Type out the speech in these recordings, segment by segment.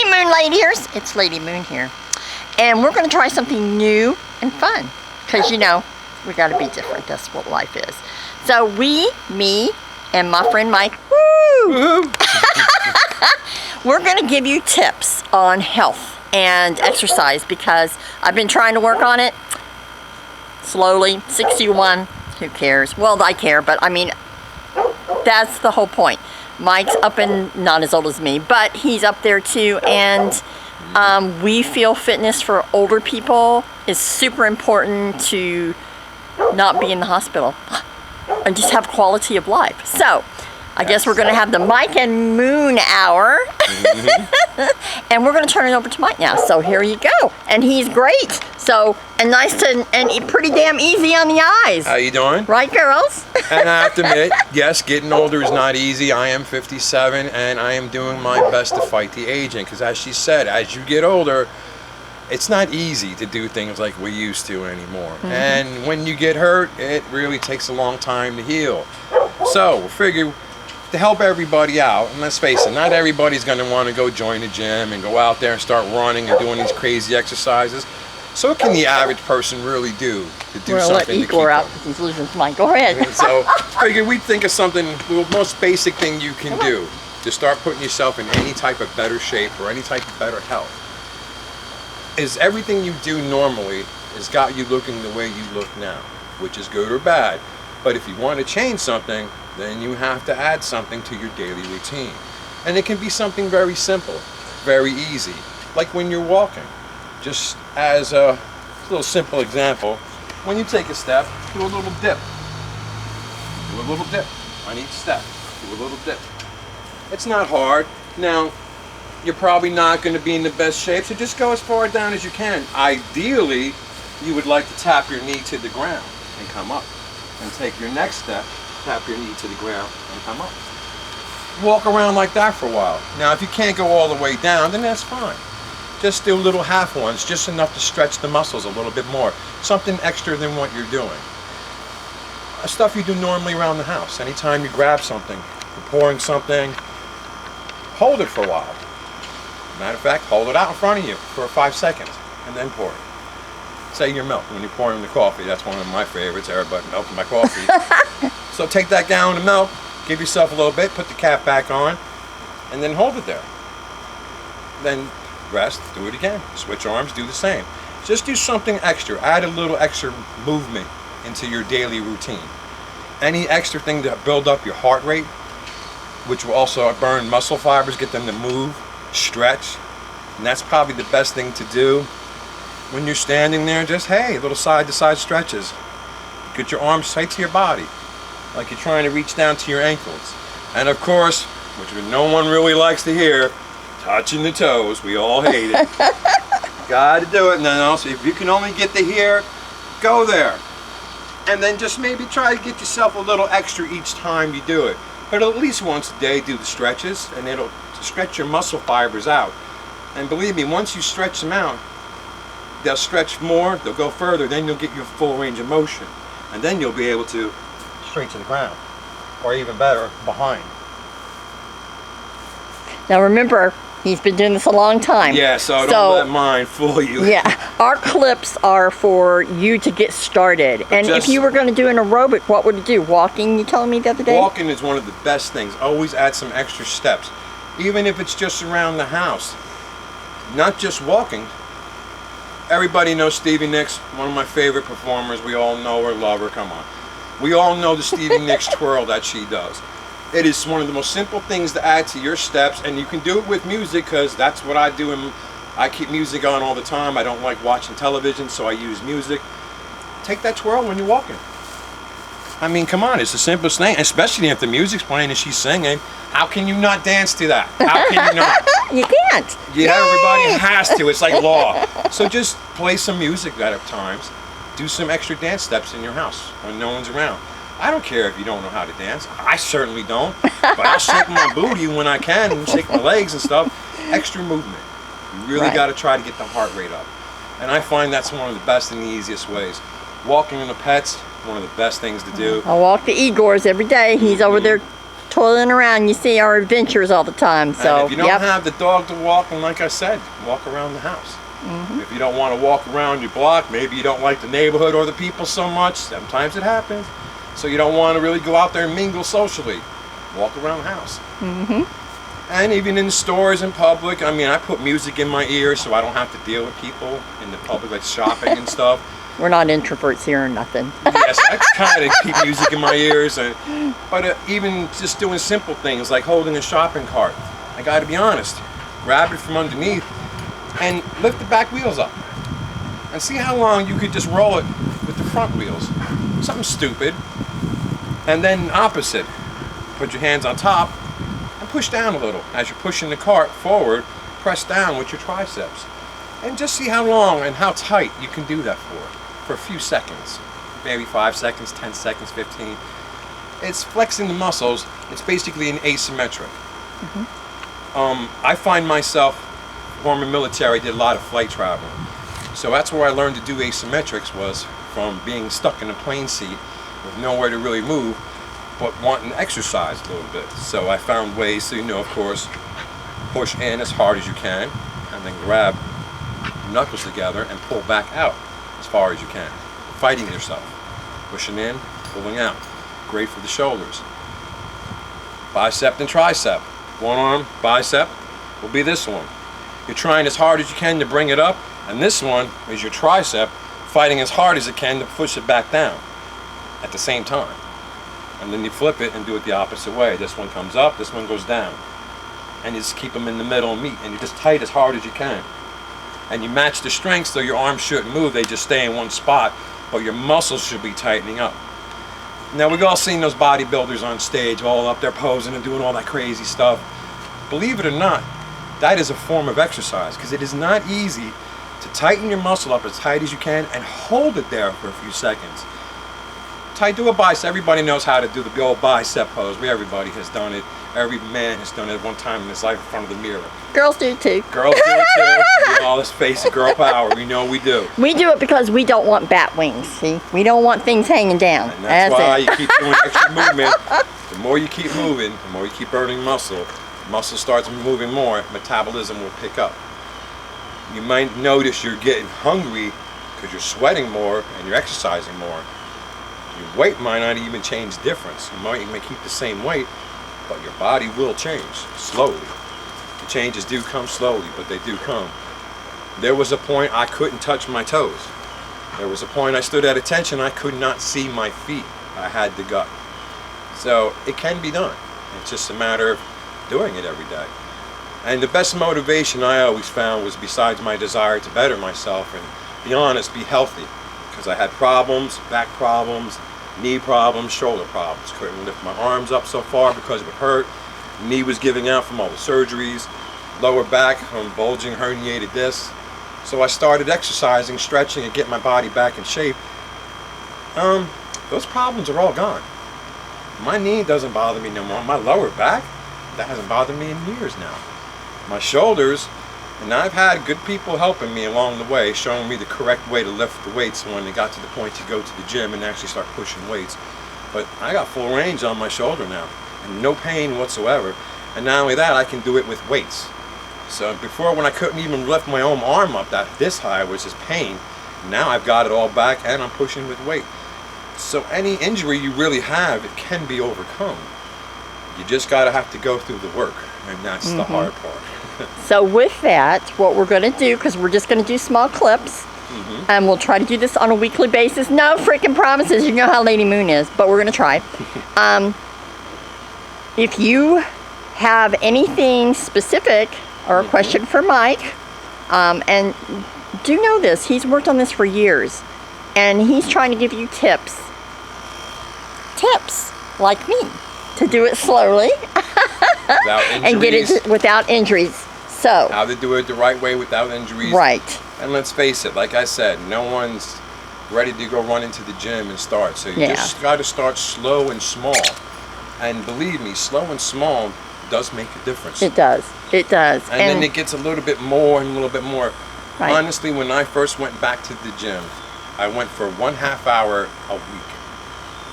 MoonLadies, it's Lady Moon here, and we're going to try something new and fun, because you know, we got to be different. That's what life is. So me, and my friend Mike, woo! We're going to give you tips on health and exercise, because I've been trying to work on it slowly. 61, who cares? Well, I care, but I mean, that's the whole point. Mike's up and not as old as me, but he's up there too, and we feel fitness for older people is super important to not be in the hospital and just have quality of life. So I guess we're going to have the Mike and Moon hour, and we're going to turn it over to Mike now. So here you go, and he's great. So and nice to and pretty damn easy on the eyes. How you doing? Right, girls? And I have to admit, yes, getting older is not easy. I am 57, and I am doing my best to fight the aging. Because as she said, as you get older, it's not easy to do things like we used to anymore. And when you get hurt, it really takes a long time to heal. So we figure to help everybody out, and let's face it, not everybody's going to want to go join the gym and go out there and start running and doing these crazy exercises. So what can the average person really do to do something to keep Igor out because he's losing his mind. Go ahead. And so figure we'd think of something, the most basic thing you can do to start putting yourself in any type of better shape or any type of better health is everything you do normally has got you looking the way you look now, which is good or bad. But if you want to change something, then you have to add something to your daily routine. And it can be something very simple, very easy, like when you're walking. Just as a little simple example, when you take a step, do a little dip. Do a little dip on each step. Do a little dip. It's not hard. Now, you're probably not going to be in the best shape, so just go as far down as you can. Ideally, you would like to tap your knee to the ground and come up. And take your next step, tap your knee to the ground and come up. Walk around like that for a while. Now, if you can't go all the way down, then that's fine. Just do little half ones, just enough to stretch the muscles a little bit more. Something extra than what you're doing. Stuff you do normally around the house. Anytime you grab something, you're pouring something, hold it for a while. Matter of fact, hold it out in front of you for 5 seconds and then pour it. Say your milk when you're pouring the coffee. That's one of my favorites, everybody milk in my coffee. So take that gallon of milk, give yourself a little bit, put the cap back on, and then hold it there. Then rest, do it again. Switch arms, do the same. Just do something extra. Add a little extra movement into your daily routine. Any extra thing to build up your heart rate, which will also burn muscle fibers, get them to move, stretch. And that's probably the best thing to do. When you're standing there, just, hey, little side-to-side stretches. Get your arms tight to your body, like you're trying to reach down to your ankles. And of course, which no one really likes to hear, touching the toes. We all hate it. Got to do it. No, so if you can only get to here, go there. And then just maybe try to get yourself a little extra each time you do it. But at least once a day, do the stretches, and it'll stretch your muscle fibers out. And believe me, once you stretch them out, they'll stretch more, they'll go further, then you'll get your full range of motion. And then you'll be able to straight to the ground, or even better, behind. Now remember, he's been doing this a long time. Yeah, so don't let mine fool you. Yeah, our clips are for you to get started. And if you were going to do an aerobic, what would you do? Walking, you telling me the other day? Walking is one of the best things. Always add some extra steps. Even if it's just around the house. Not just walking. Everybody knows Stevie Nicks, one of my favorite performers. We all know her, love her, come on. We all know the Stevie Nicks twirl that she does. It is one of the most simple things to add to your steps, and you can do it with music, because that's what I do. And I keep music on all the time. I don't like watching television, so I use music. Take that twirl when you're walking. I mean, come on, it's the simplest thing, especially if the music's playing and she's singing. How can you not dance to that? How can you not? You can't. Yeah, everybody has to. It's like law. So just play some music at times. Do some extra dance steps in your house when no one's around. I don't care if you don't know how to dance. I certainly don't. But I'll shake my booty when I can and shake my legs and stuff. Extra movement. You really got to try to get the heart rate up. And I find that's one of the best and the easiest ways. Walking in the pets, one of the best things to do. I walk the Igor's every day. He's over there toiling around. You see our adventures all the time. So, and if you don't have the dog to walk, and like I said, walk around the house. If you don't want to walk around your block, maybe you don't like the neighborhood or the people so much. Sometimes it happens. So you don't want to really go out there and mingle socially. Walk around the house. And even in stores in public, I mean, I put music in my ears so I don't have to deal with people in the public, like shopping and stuff. We're not introverts here or nothing. Yes, I kind of keep music in my ears. But even just doing simple things like holding a shopping cart. I got to be honest. Grab it from underneath and lift the back wheels up. And see how long you could just roll it with the front wheels. Something stupid. And then opposite. Put your hands on top and push down a little. As you're pushing the cart forward, press down with your triceps. And just see how long and how tight you can do that for a few seconds. Maybe 5 seconds, 10 seconds, 15. It's flexing the muscles. It's basically an asymmetric. I find myself, former military, did a lot of flight travel. So that's where I learned to do asymmetrics, was from being stuck in a plane seat with nowhere to really move, but wanting to exercise a little bit. So I found ways to, of course, push in as hard as you can, and then grab your knuckles together and pull back out as far as you can. Fighting yourself. Pushing in, pulling out. Great for the shoulders. Bicep and tricep. One arm, bicep, will be this one. You're trying as hard as you can to bring it up, and this one is your tricep, fighting as hard as it can to push it back down at the same time. And then you flip it and do it the opposite way. This one comes up, this one goes down. And you just keep them in the middle and meet, and you just tight as hard as you can. And you match the strength so your arms shouldn't move, they just stay in one spot, but your muscles should be tightening up. Now, we've all seen those bodybuilders on stage all up there posing and doing all that crazy stuff. Believe it or not, that is a form of exercise, because it is not easy to tighten your muscle up as tight as you can and hold it there for a few seconds. Do a bicep. Everybody knows how to do the old bicep pose. Everybody has done it. Every man has done it at one time in his life in front of the mirror. Girls do too. Girls do it too. All this face of girl power. We know we do. We do it because we don't want bat wings, see? We don't want things hanging down. And that's why you keep doing extra movement. The more you keep moving, the more you keep burning muscle. Muscle starts moving more, metabolism will pick up. You might notice you're getting hungry because you're sweating more and you're exercising more. Your weight might not even change difference. You may keep the same weight, but your body will change slowly. The changes do come slowly, but they do come. There was a point I couldn't touch my toes. There was a point I stood at attention, I could not see my feet. I had the gut. So it can be done. It's just a matter of doing it every day. And the best motivation I always found was, besides my desire to better myself and be honest, be healthy. Because I had problems, back problems, knee problems, shoulder problems. Couldn't lift my arms up so far because it would hurt. Knee was giving out from all the surgeries. Lower back from bulging herniated discs. So I started exercising, stretching, and getting my body back in shape. Those problems are all gone. My knee doesn't bother me no more. My lower back, that hasn't bothered me in years now. My shoulders, and I've had good people helping me along the way, showing me the correct way to lift the weights when it got to the point to go to the gym and actually start pushing weights. But I got full range on my shoulder now, and no pain whatsoever. And not only that, I can do it with weights. So before, when I couldn't even lift my own arm up this high, which is pain, now I've got it all back and I'm pushing with weight. So any injury you really have, it can be overcome. You just gotta have to go through the work, and that's the hard part. So with that, what we're going to do, because we're just going to do small clips, and we'll try to do this on a weekly basis. No freaking promises. You know how Lady Moon is, but we're going to try. If you have anything specific or a question for Mike, and do know this, he's worked on this for years, and he's trying to give you tips like me, to do it slowly and get it without injuries. So how to do it the right way without injuries. Right. And let's face it, like I said, no one's ready to go run into the gym and start. So you just got to start slow and small. And believe me, slow and small does make a difference. It does. It does. And then it gets a little bit more and a little bit more. Right. Honestly, when I first went back to the gym, I went for 1/2 hour a week.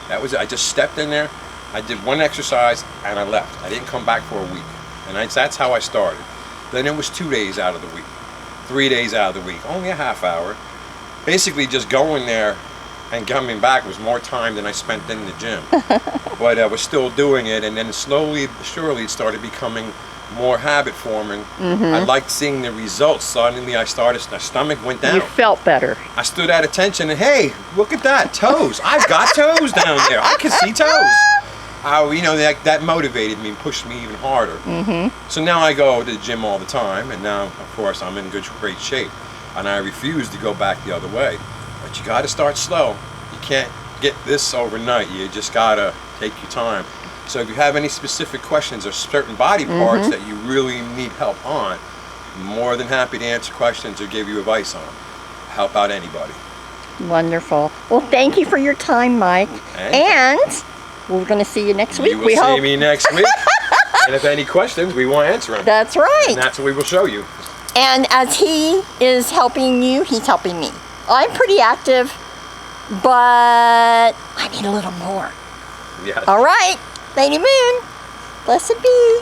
That was it. I just stepped in there, I did one exercise and I left. I didn't come back for a week. And that's how I started. Then it was 2 days out of the week, 3 days out of the week, only a half hour. Basically just going there and coming back was more time than I spent in the gym. But I was still doing it, and then slowly, surely it started becoming more habit forming. I liked seeing the results. Suddenly I started, my stomach went down. You felt better. I stood at attention and hey, look at that, toes. I've got toes down there. I can see toes. You know, that motivated me and pushed me even harder. So now I go to the gym all the time, and now, of course, I'm in great shape. And I refuse to go back the other way. But you got to start slow. You can't get this overnight. You just got to take your time. So if you have any specific questions or certain body parts that you really need help on, I'm more than happy to answer questions or give you advice on. Help out anybody. Wonderful. Well, thank you for your time, Mike. And we're going to see you next week. You will see me next week. And if any questions, we will answer them. That's right. And that's what we will show you. And as he is helping you, he's helping me. I'm pretty active, but I need a little more. Yes. All right, Lady Moon, blessed be.